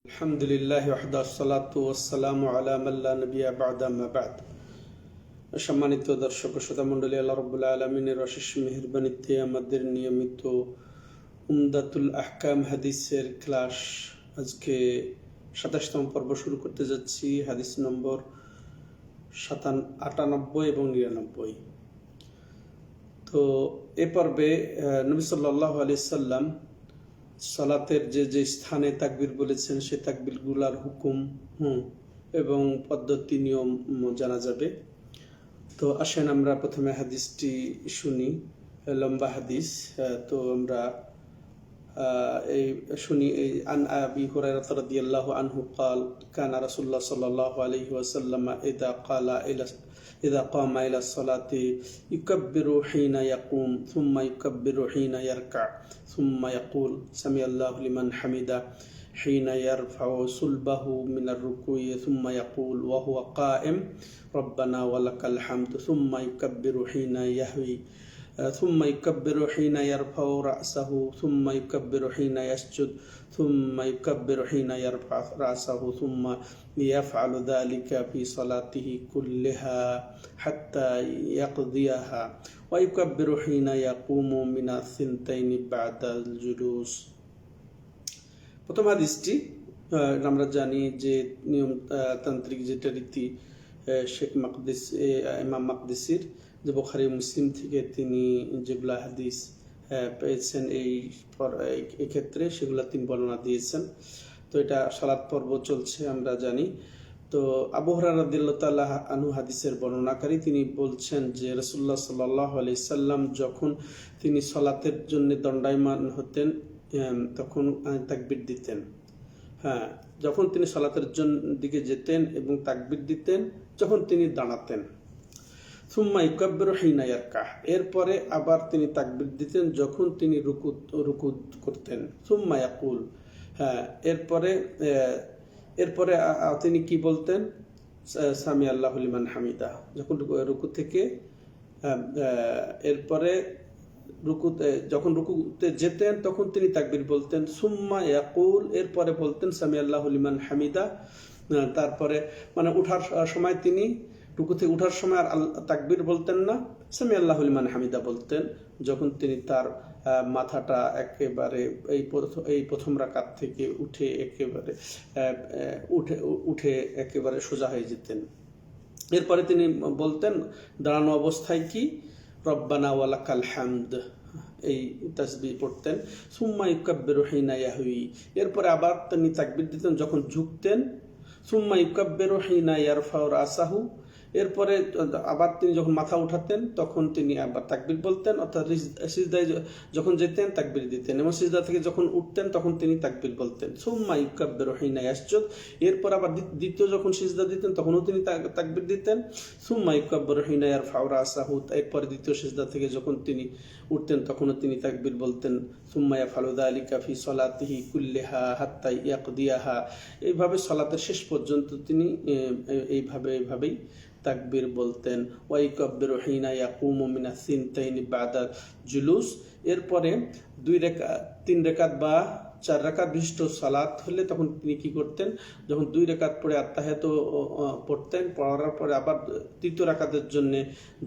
আলহামদুলিল্লাহ ওয়াহদা আসসালাতু ওয়াসসালামু আলা মান লা নাবিয়্যা বা'দা আম্মা বা'দ। সম্মানিত দর্শক ও শ্রোতা মণ্ডলী, আল্লাহ রাব্বুল আলামিনের অশেষ মেহেরবানিতে আমাদের নিয়মিত উমদাতুল আহকাম হাদিসের ক্লাস আজকে ২৭তম পর্ব শুরু করতে যাচ্ছি। হাদিস নম্বর ৯৮ এবং ৯৯। তো এ পর্বে নবী সাল্লাল্লাহু আলাইহি সাল্লাম সালাতের যে স্থানে তাকবীর বলেছেন সে তাকবীরগুলার হুকুম এবং পদ্ধতি নিয়ম জানা যাবে। তো আসেন আমরা প্রথমে হাদিসটি শুনি, লম্বা হাদিস। তো আমরা এই শুনি। আন আবি হুরায়রা রাদিয়াল্লাহু আনহু قال كان رسول الله صلى الله عليه وسلم إذا قام إلى الصلاة يكبر حين يقوم ثم يكبر حين يركع ثم يقول سمع الله لمن حمده حين يرفع صلبه من الركوع ثم يقول وهو قائم ربنا ولك الحمد ثم يكبر حين يهوي ثم يكبر حين يرفع رأسه ثم يكبر حين يسجد ثم يكبر حين يرفع رأسه ثم يفعل ذلك في صلاته كلها حتى يقضيها ويكبر حين يقوم من الثنتين بعد الجلوس। প্রথম হাদিসটি আমরা জানি যে নিয়ম তান্ত্রিক যেটা রীতি শেখ মাকদিস ইমাম মাকদিসির যে বুখারী মুসলিম থেকে তিনি যেগুলা হাদিস পেয়েছেন এই ক্ষেত্রে সেগুলা তিনি বর্ণনা দিয়েছেন। তো এটা সালাত পর্ব চলছে আমরা জানি। তো আবু হুরায়রা রাদিয়াল্লাহু তাআলা আনহু হাদিসের বর্ণনাকারী, তিনি বলছেন যে রাসূলুল্লাহ সাল্লাল্লাহু আলাইহি সাল্লাম যখন তিনি সালাতের জন্য দণ্ডায়মান হতেন তখন তাকবীর দিতেন। যখন তিনি সালাতের দিকে যেতেন এবং তাকবীর দিতেন যখন তিনি দাঁড়াতেন। সুম্মা ইউকাব্বিরু হিনা ইয়ারকা, এরপরে আবার তিনি তাকবীর দিতেন যখন তিনি রুকু করতেন। সুম্মা ইয়াকুল, এরপরে তিনি কি বলতেন? সামি আল্লাহু লিমান হামিদা, যখন রুকু থেকে এরপরে যখন রুকুতে যেতেন তখন তিনি তাকবীর বলতেন। সুম্মা ইয়াকুল, এরপরে বলতেন সামি আল্লাহু লিমান হামিদা। তারপরে মানে উঠার সময় তিনি রুকু থেকে উঠার সময় আর তাকবীর বলতেন না, সামি আল্লাহু লিমান হামিদা বলতেন যখন তিনি তার মাথাটা একেবারে এই প্রথম রাকাত থেকে উঠে একেবারে সোজা হয়ে যেতেন। এরপরে তিনি বলতেন দাঁড়ানো অবস্থায় কি রব্বানা ওয়ালাকাল হামদ, এই তাসবিহ পড়তেন। সুম্মা ইউকাব্বিরু হিনা ইয়াহউই, এরপরে আবার তিনি তাকবীর দিতেন যখন ঝুঁকতেন। সুম্মা ইউকাব্বিরু হিনা ইয়ারফাউ রাসাহু, এরপরে আবার তিনি যখন মাথা উঠাতেন তখন তিনি আবার তাকবীর বলতেন, অর্থাৎ সিজদায় যখন যেতেন তাকবীর দিতেন এবং সিজদা থেকে যখন উঠতেন তখন তিনি তাকবীর বলতেন। সুম্মা ইউকাব্বিরু হিনা ইয়াসজুদ, এরপর আবার দ্বিতীয় যখন সিজদা দিতেন তখনও তিনি তাকবীর দিতেন। সুম্মা ইউকাব্বিরু হিনা ইয়ারফাউ রাসাহু, এরপরে দ্বিতীয় সিজদা থেকে যখন তিনি উঠতেন তখনও তিনি তাকবীর বলতেন। সুম্মা ইয়াফআলু যালিকা ফি সালাতিহি কুল্লিহা হাত্তা ইয়াকদিয়াহা, এইভাবে সালাতের শেষ পর্যন্ত তিনি এইভাবেই তাকবীর বলতেন। ওয়াইকাব্বিরু হিনা ইয়াকুমু মিনাস সিনতাইনি বাদা জুলুস, এরপরে 3 রাকাত বা 4 রাকাত বিশিষ্ট সালাত হলে তখন তিনি কি করতেন? যখন 2 রাকাত পড়ে আত্তাহিয়াত পড়তেন, পড়ার পরে আবার তৃতীয় রাকাতের জন্য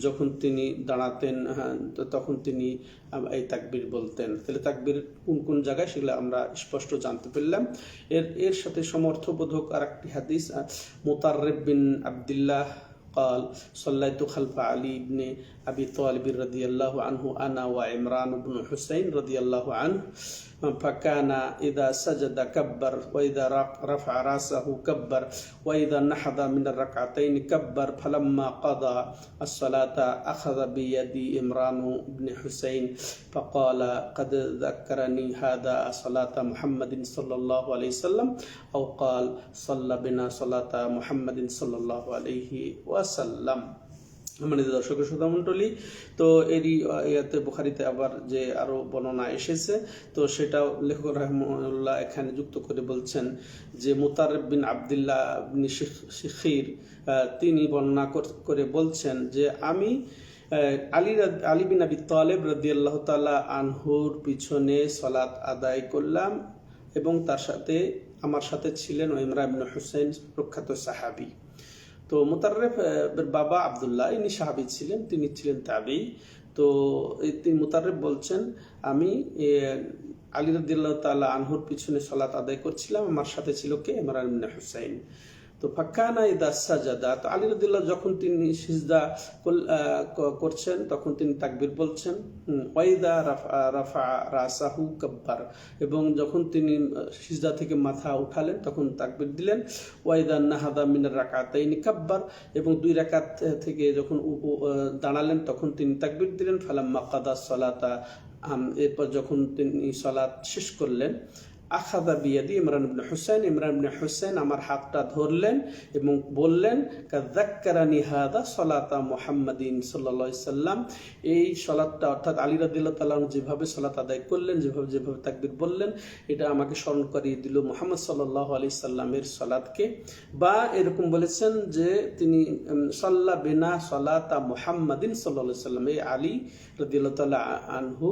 যখন তিনি দাঁড়াতেন তখন তিনি এই তাকবীর বলতেন। তাহলে তাকবীর কোন জায়গায় সেগুলো আমরা স্পষ্ট জানতে পারলাম। এর সাথে সমর্থবোধক আরেকটি হাদিস, মুতাররিব বিন আব্দুল্লাহ قال صليت خلف علي بن أبي طالب رضي الله عنه أنا وعمران بن حسين رضي الله عنه فكان إذا سجد كبر وإذا رفع رأسه كبر وإذا نهض من الركعتين كبر فلما قضى الصلاة أخذ بيدي عمران بن حسين فقال قد ذكرني هذا صلاة محمد صلى الله عليه وسلم أو قال صلى بنا صلاة محمد صلى الله عليه وسلم। মানে দর্শক শ্রোতা মণ্ডলী, তো এরই বুখারীতে আবার যে আরো বর্ণনা এসেছে তো সেটাও লেখক রাহিমাহুল্লাহ এখানে যুক্ত করে বলছেন যে মুতাররিব বিন আব্দুল্লাহ বিন শিখির তিনি বর্ণনা করে বলছেন যে আমি আলী বিন আবি তালেব রাদিয়াল্লাহু তাআলা আনহুর পিছনে সালাত আদায় করলাম এবং তার সাথে আমার সাথে ছিলেন ইমরান ইবনে হুসাইন, প্রখ্যাত সাহাবী। তো মুতাররিফ বাবা আব্দুল্লাহ ইনি সাহাবী ছিলেন, তিনি ছিলেন তাবী। তো তিনি মুতাররিফ বলছেন, আমি আলী রাদিয়াল্লাহু তাআলা আনহুর পিছনে সালাত আদায় করছিলাম, আমার সাথে ছিল কে? ইমরান ইবনে হুসাইন। তো ফাকানা ইদা সাজাদা, তো আলী রাদিয়াল্লাহু যখন তিনি সিজদা করছেন তখন তিনি তাকবীর বলছেন। ওয়াইদা রাফা রাসাহু কাব্বার, এবং যখন তিনি সিজদা থেকে মাথা উঠালেন তখন তাকবীর দিলেন। ওয়াইদা নাহাদা মিনার রাকাতাইনি কাব্বার, এবং 2 রাকাত থেকে যখন দাঁড়ালেন তখন তিনি তাকবীর দিলেন। ফালাম্মা কাদা সালাতা, এরপর যখন তিনি সালাত শেষ করলেন, আখাদা বিয়াদি ইমরান ইবনে হুসাইন, ইমরান ইবনে হুসাইন আমার হাতটা ধরলেন এবং বললেন, কাযাক্কারানি হাদা সালাতা মুহাম্মাদিন সাল্লাল্লাহু আলাইহি সাল্লাম, এই সালাতটা অর্থাৎ আলী রাদিয়াল্লাহু তাআলা যেভাবে সালাত আদায় করলেন, যেভাবে তাকবীর বললেন, এটা আমাকে স্মরণ করিয়ে দিল মুহাম্মদ সাল্লাল্লাহু আলাইহি সাল্লামের সালাতকে। বা এরকম বলেছেন যে তিনি সাল্লা বিনা সালাতা মুহাম্মাদিন সাল্লাল্লাহু আলাইহি সাল্লাম, এই আলী রাদিয়াল্লাহু তাআলা আনহু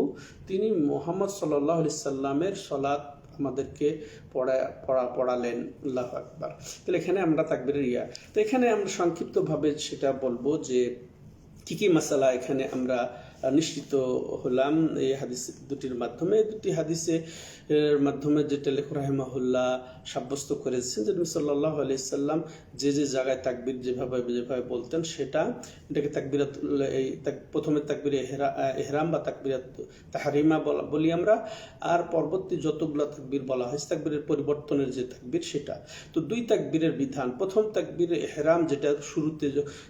তিনি মুহাম্মদ সাল্লাল্লাহু আলাইহি সাল্লামের সালাত আমাদেরকে পড়ালেন। আল্লাহু আকবার। তাহলে এখানে আমরা তাকবীরের তো এখানে আমরা সংক্ষিপ্তভাবে সেটা বলবো যে কি কি মাসালা এখানে আমরা নিশ্চিত হলাম এই হাদিস দুটির মাধ্যমে। দুটি হাদিসে মাধ্যমে যেটা লেখক রাহিমাহুল্লাহ সাব্যস্ত করেছেন যে নবী সাল্লাল্লাহু আলাইহি সাল্লাম যে জায়গায় তাকবীর যেভাবে বলতেন এটাকে তাকবীরাত, এই প্রথমে তাকবীর ইহরাম বা তাকবীরাত তাহরিমা বলি আমরা, আর পরবর্তী যতগুলো তাকবীর বলা হয় তাকবীরের পরিবর্তনের যে তাকবীর সেটা। তো 2 তাকবীরের বিধান, প্রথম তাকবীর ইহরাম যেটা শুরুতে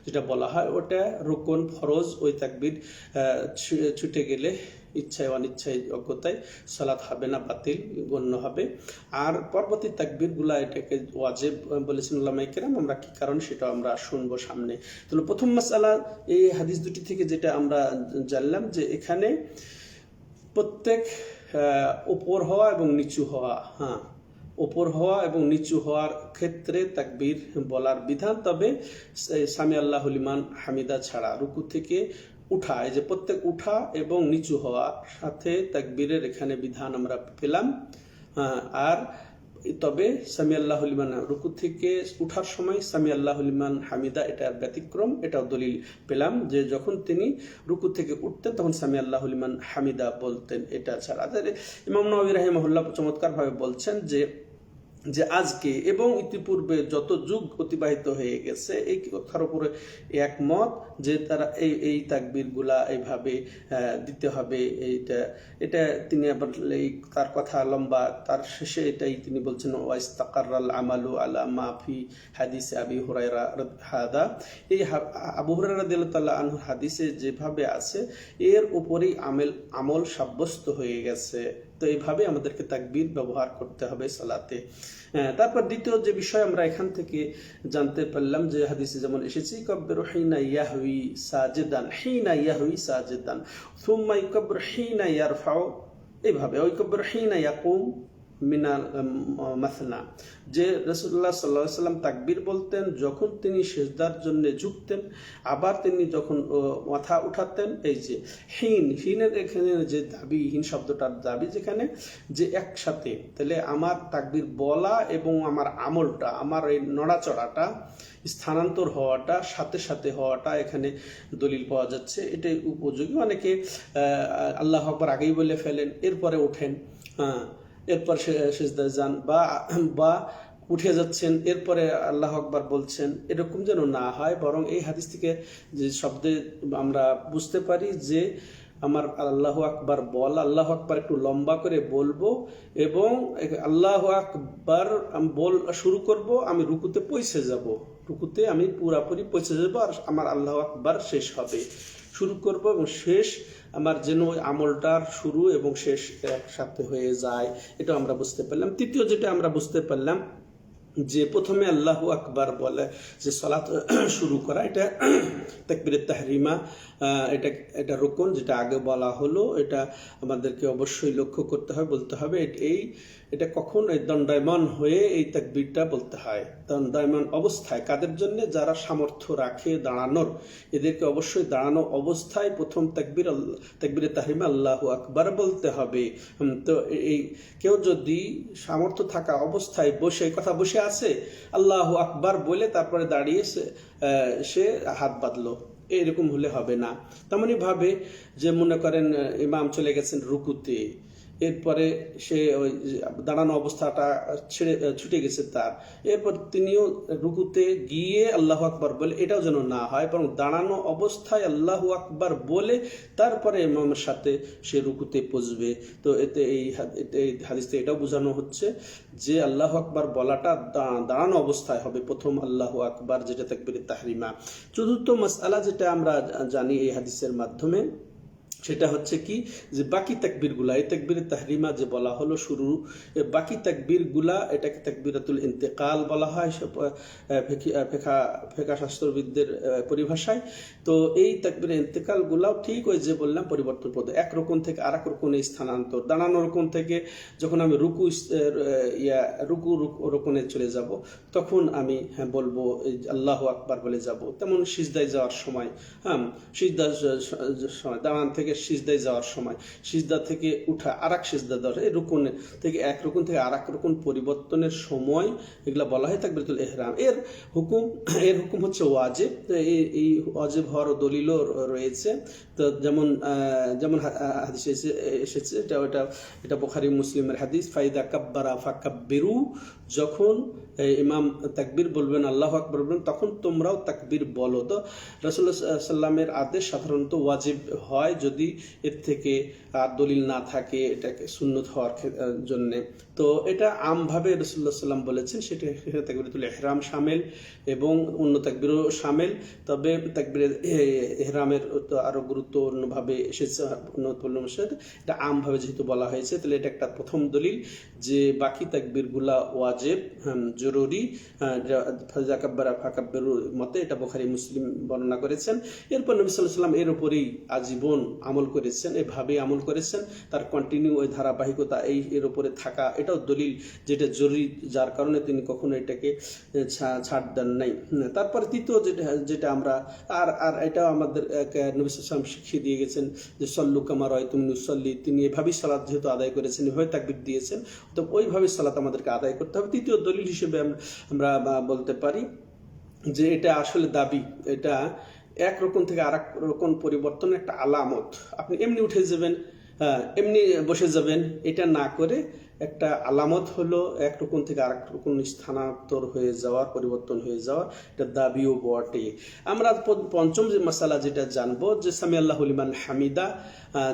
যেটা বলা হয় ওটা রুকন ফরজ, ওই তাকবীর ছুটে গেলে ইচ্ছায় অনিচ্ছায় অজ্ঞতায় সালাত হবে না, বাতিল গণ্য হবে। আর পরবর্তী তাকবীরগুলা এটাকে ওয়াজিব বলেছেন উলামায়ে কেরাম, আমরা কি কারণ সেটা আমরা শুনবো সামনে। তাহলে প্রথম মাসআলা এই হাদিস দুটি থেকে যেটা আমরা জানলাম যে এখানে প্রত্যেক উপর হওয়া এবং নিচু হওয়া, উপর হওয়া এবং নিচু হওয়ার ক্ষেত্রে তাকবীর বলার বিধান, তবে সামি আল্লাহু লিমান হামিদা ছাড়া রুকু থেকে উঠা, এই যে প্রত্যেক উঠা এবং নিচু হওয়া সাথে তাকবীরের এখানে বিধান আমরা পেলাম। আর তবে সামি আল্লাহু লিমান রুকু থেকে উঠার সময় সামি আল্লাহু লিমান হামিদা এটার ব্যতিক্রম, এটাও দলিল পেলাম যে যখন তিনি রুকু থেকে উঠতেন তখন সামি আল্লাহু লিমান হামিদা বলতেন। এটা ছাড়া ইমাম নববী রাহিমাহুল্লাহ চমৎকারভাবে বলছেন যে আজকে এবং ইতিপূর্বে যত যুগ অতিবাহিত হয়ে গেছে এই কথার উপরে একমত যে তারা এই তাকবীরগুলা এইভাবে দিতে হবে। এটা তিনি আবার তার কথা লম্বা, তার শেষে এটাই তিনি বলছেন, ওয়াইস্তাকাররাল আমালু আলা মা ফি হাদিসে আবি হুরায়রা হাদা, এই আবু হুরায়রা রাদিয়াল্লাহু তাআলা আনহুর হাদিসে যেভাবে আছে এর উপরেই আমল সাব্যস্ত হয়ে গেছে। তো এইভাবে আমাদেরকে তাকবীর ব্যবহার করতে হবে সালাতে। তারপর দ্বিতীয় যে বিষয় আমরা এখান থেকে জানতে পারলাম যে হাদিসে যেমন এসেছে, ইকাব্বিরু হিনা ইয়াহউই সাজিদান, হিনা ইয়াহউই সাজিদান সুম্মা ইকাব্বিরু হিনা ইয়ারফাউ, এইভাবে ইকাব্বিরু হিনা ইয়াকুম মিনাল মাসনা, যে রাসূলুল্লাহ সাল্লাল্লাহু আলাইহি সাল্লাম তাকবীর বলতেন যখন তিনি সিজদার জন্য ঝুঁকতেন, আবার তিনি যখন মাথা উঠাতেন। এই যে হিনের এখানে যে দাবি, হিন শব্দটার দাবি যেখানে যে একসাথে, তাহলে আমার তাকবীর বলা এবং আমার আমলটা, আমার এই নড়াচড়াটা, স্থানান্তর হওয়াটা, সাথে সাথে হওয়াটা এখানে দলিল পাওয়া যাচ্ছে। এটাই উপযোগী। অনেকে আল্লাহু আকবার আগেই বলে ফেলেন, এরপরে ওঠেন, এরপর সিজদায় যান, বা উঠে যাচ্ছেন এরপরে আল্লাহু আকবার বলছেন, এরকম যেন না হয়। বরং এই হাদিস থেকে যে শব্দে আমরা বুঝতে পারি যে আমার আল্লাহু আকবার আল্লাহু আকবার একটু লম্বা করে বলবো এবং আল্লাহু আকবার বল শুরু করব, আমি রুকুতে পৌঁছে যাব, রুকুতে আমি পুরাপুরি পৌঁছে যাব, আর আমার আল্লাহু আকবার শেষ হবে। শুরু করব এবং শেষ আমার যেন আমলটার শুরু এবং শেষ একসাথে হয়ে যায়, এটা আমরা বুঝতে পারলাম। তৃতীয় যেটা আমরা বুঝতে পারলাম যে প্রথমে আল্লাহু আকবার বলে যে সালাত শুরু করা, এটা তাকবীরে তাহরিমা, এটা রুকন, যেটা আগে বলা হলো, এটা আমাদেরকে অবশ্যই লক্ষ্য করতে হবে, বলতে হবে। এই এটা কখন এই দণ্ডায়মান হয়ে এই তাকবীরটা বলতে হয়, দণ্ডায়মান অবস্থায়। কাদের জন্য? যারা সামর্থ্য রাখে দাঁড়ানোর, এদেরকে অবশ্যই দাঁড়ানো অবস্থায় প্রথম তাকবীরে তাহরিমা আল্লাহু আকবার বলতে হবে। তো এই কেউ যদি সামর্থ্য থাকা অবস্থায় বসে কথা বসে আছে, আল্লাহু আকবার বলে তারপরে দাঁড়িয়ে সে হাত বাঁধলো, এরকম হলে হবে না। তেমনই ভাবে যে মনে করেন ইমাম চলে গেছেন রুকুতে, এরপরে সে ওই দাঁড়ানো অবস্থাটা ছুটে গেছে তার, এরপর তিনিও রুকুতে গিয়ে আল্লাহু আকবার বলে, এটাও যেন না হয়, বরং দাঁড়ানো অবস্থায় আল্লাহু আকবার বলে তারপরে ইমামের সাথে সে রুকুতে পৌঁছবে। তো এতে এই হাদিসে এটাও বোঝানো হচ্ছে যে আল্লাহু আকবার বলাটা দাঁড়ানো অবস্থায় হবে প্রথম আল্লাহু আকবার, যেটা তাকবীরে তাহরিমা। চতুর্থ মাসআলা যেটা আমরা জানি এই হাদিসের মাধ্যমে, সেটা হচ্ছে কি যে বাকি তাকবীরগুলা, এই তাকবীরে তাহরিমা যে বলা হলো শুরু, বাকি তাকবীরগুলা এটাকে তাকবীরাতুল ইন্তেকাল বলা হয় ফিকহ শাস্ত্রবিদদের পরিভাষায়। তো এই তাকবীরে ইন্তেকালগুলাও ঠিক ওই যে বললাম পরিবর্তন পদ, এক রকম থেকে আরেক রকনে স্থানান্তর। দাঁড়ানো রকম থেকে যখন আমি রুকু রকনে চলে যাব, তখন আমি বলবো আল্লাহু আকবার বলে যাব। তেমন সিজদায় যাওয়ার সময়, সিজদার সময় দাঁড়ান থেকে সিজদায় যাওয়ার সময়, সিজদা থেকে উঠা আরেক সিজদা দেওয়ার, এই রুকুন থেকে এক রুকুন থেকে আরেক রুকুন পরিবর্তনের সময় এগুলা বলা হয় তাকবীরাতুল ইহরাম। এর হুকুম হচ্ছে ওয়াজিব। এই ওয়াজিব হওয়ার দলিলও রয়েছে। তো যেমন হাদিসে এসেছে, এটা বুখারী মুসলিমের হাদিস, ফাইদা কাব্বারা ফাকাব্বিরু, যখন ইমাম তাকবীর বলবেন, আল্লাহু আকবার বলবেন, তখন তোমরাও তাকবীর বলো। তো রাসূলুল্লাহ সাল্লাল্লাহু আলাইহি ওয়াসাল্লামের আদেশ সাধারণত ওয়াজিব হয় যদি এর থেকে আর দলিল না থাকে এটাকে সুন্নত হওয়ার জন্য। তো এটা আমভাবে রাসূলুল্লাহ সাল্লাম বলেছেন, সেটা তাকবীরাতুল ইহরাম শামিল এবং অন্য তাকবীরও শামিল। তবে তাকবীরের ইহরামের তো আরো গুরুত্বপূর্ণভাবে এসেছে, এটা আমভাবে যেহেতু বলা হয়েছে, তাহলে এটা একটা প্রথম দলিল যে বাকি তাকবীরগুলা ওয়াজিব, জরুরি, ফাইজা কাব্বারা ফাকাব্বিরুর মতে, এটা বুখারী মুসলিম বর্ণনা করেছেন। এরপর নবী সাল্লাল্লাহু আলাইহি ওয়াসাল্লাম এর উপরেই আজীবন আমল করেছেন, এভাবে আমল করেছেন, তার কন্টিনিউ ওই ধারাবাহিকতা এর উপরে থাকা, এটাও দলিল যেটা জরুরি, যার কারণে তিনি কখনো এটাকে ছাড় দেন নাই। তারপরে তৃতীয় যেটা আমরা আর এটাও আমাদের নবী সাল্লাল্লাহু আলাইহি ওয়াসাল্লাম শিখিয়ে দিয়ে গেছেন যে সল্লু কামা রাআইতুমুনি উসাল্লি, তিনি এভাবেই সালাত যেহেতু আদায় করেছেন, এভাবে তাকবীর দিয়েছেন, তো ওইভাবে সালাত আমাদেরকে আদায় করতে হবে। তৃতীয় দলিল হিসেবে আমরা বলতে পারি যে এটা আসলে দাবি, এটা এক রকম থেকে আরেক রকম পরিবর্তনের একটা আলামত। আপনি এমনি উঠে যাবেন, এমনি বসে যাবেন, এটা না করে একটা আলামত হলো এক রকম থেকে আরেক রকম স্থানান্তর হয়ে যাওয়ার, পরিবর্তন হয়ে যাওয়ার, এটা দাবিও বটে। আমরা পঞ্চম যে মাসালা যেটা জানবো যে সামি আল্লাহু লিমান হামিদা,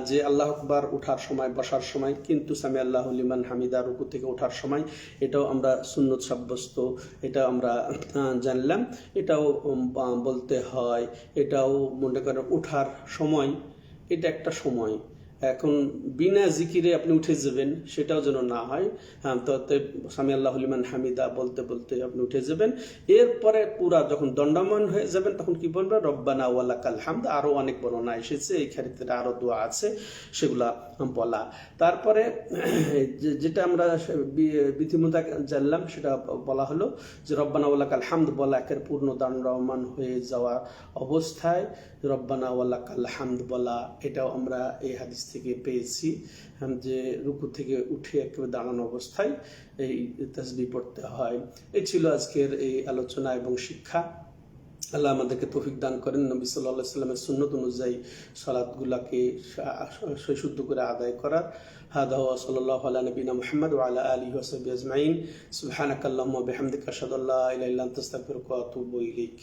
যে আল্লাহু আকবার উঠার সময়, বসার সময়, কিন্তু সামি আল্লাহু লিমান হামিদা রুকু থেকে ওঠার সময়, এটাও আমরা সুন্নত সাব্যস্ত, এটা আমরা জানলাম। এটাও বলতে হয়, এটাও মনে করেন উঠার সময়, এটা একটা সময়। এখন বিনা জিকিরে আপনি উঠে যাবেন, সেটাও যেন না হয়। তো সামি আল্লাহু লিমান হামিদা বলতে বলতে আপনি উঠে যাবেন। এরপরে পুরা যখন দণ্ডায়মান হয়ে যাবেন, তখন কি বলবেন? রব্বানা ওয়া লাকাল হামদ। আরো অনেক বর্ণনা এসেছে, এই ক্ষেত্রে আরো দোয়া আছে, সেগুলা বলা। তারপরে যেটা আমরা বিধিমূলক জানলাম, সেটা বলা হলো যে রব্বানা ওয়া লাকাল হামদ বলা, একের পূর্ণ দণ্ডায়মান হয়ে যাওয়া অবস্থায় রব্বানা ওয়া লাকাল হামদ বলা, এটাও আমরা এই হাদিস থেকে পেয়েছি যে রুকু থেকে উঠে একেবারে দাঁড়ানো অবস্থায় এই তাসবিহ পড়তে হয়। এই ছিল আজকের এই আলোচনা এবং শিক্ষা। আল্লাহ আমাদেরকে তৌফিক দান করেন নবী সাল্লাল্লাহু আলাইহি ওয়াসাল্লামের সুন্নত অনুযায়ী সালাতগুলোকে শুদ্ধ করে আদায় করার। হাদা ওয়া সাল্লাল্লাহু আলা নবিনা মুহাম্মদ ওয়া আলা আলিহি ওয়া সাহবিহি আজমাইন। সুবহানাকাল্লাহুম্মা ওয়া বিহামদিকা আশহাদু আল্লা ইলাহা ইল্লা আনতা আস্তাগফিরুকা ওয়া আতুবু ইলাইক।